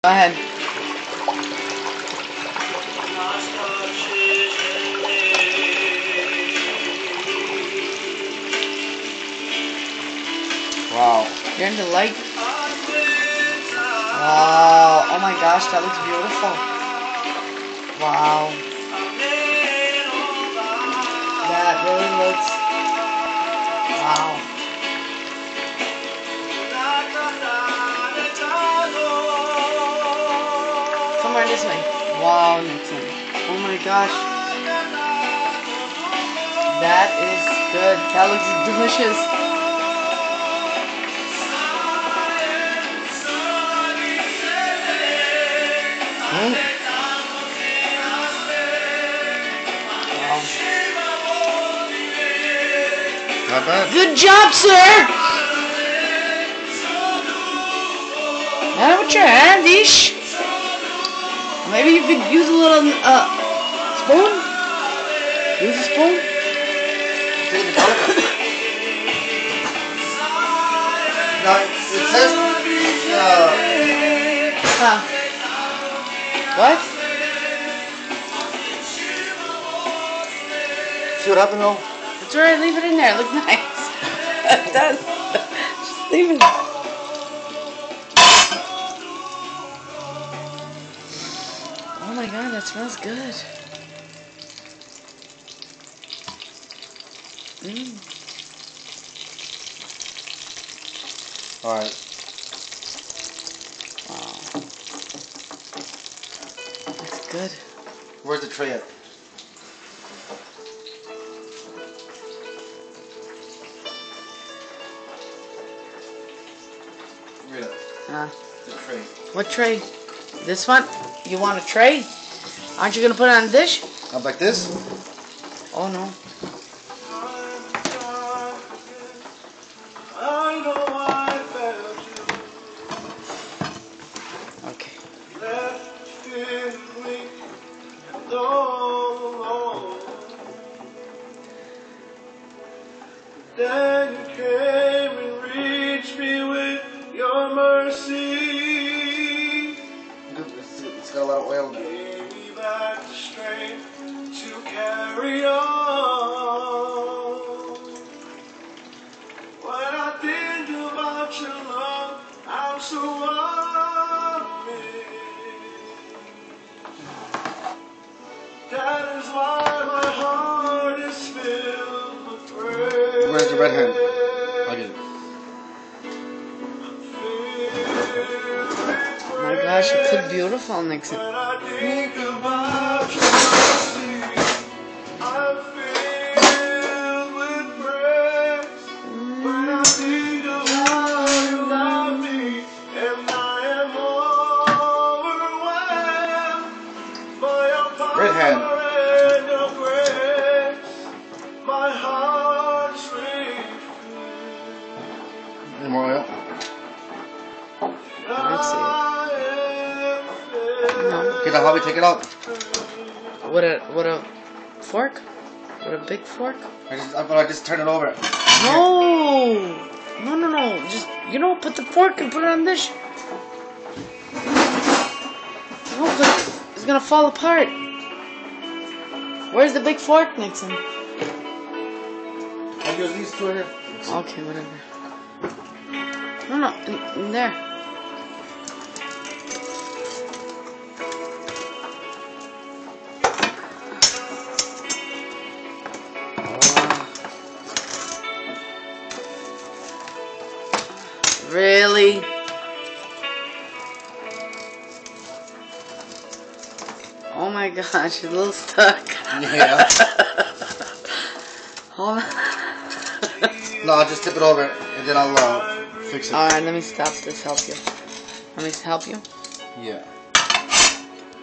ahead. Wow. You're into light? Wow. Oh my gosh, that looks beautiful. Wow. That really looks... Wow. Come on this way. Wow, Nixon. Oh my gosh. That is good. That looks delicious. Hmm? Wow. Not bad. Good job, sir! Not with your hand, ish. Maybe you could use a little spoon? Use a spoon? Take the garlic out. Now, it says, Huh. What? see what happened though? It's alright, leave it in there. Look nice. Done. Just leave it. Oh my god, that smells good. Alright. Wow. That's good. Where's the tray at? Read it. The tray. What tray? This one? You want a tray? Aren't you gonna put it on a dish? Up like this? Oh no. Okay. Then you came and reached me with your mercy. It's got a lot of oil in it. Gave me back the strength to carry on. When I think about your love, I'm so amazed. That is why my heart is filled with praise. Where's the red hand? I'll get it. Oh my gosh, it looked beautiful, Nixon. When I think about your mercy, I'm filled with praise. When I think of how you love me, and I am overwhelmed by your power Red hand. and your grace. My heart's refilled. Any more oil? I don't see it. No. Okay, now how we take it out? With a fork? With a big fork? I just turn it over. No! No. Just, put the fork and put it on the dish. No, but it's gonna fall apart. Where's the big fork, Nixon? I'll use these two here. Okay, whatever. No, in there. Really? Oh my gosh, it's a little stuck. Yeah. Hold on. No, I'll just tip it over and then I'll fix it. Alright, let me stop this. Help you. Let me help you. Yeah.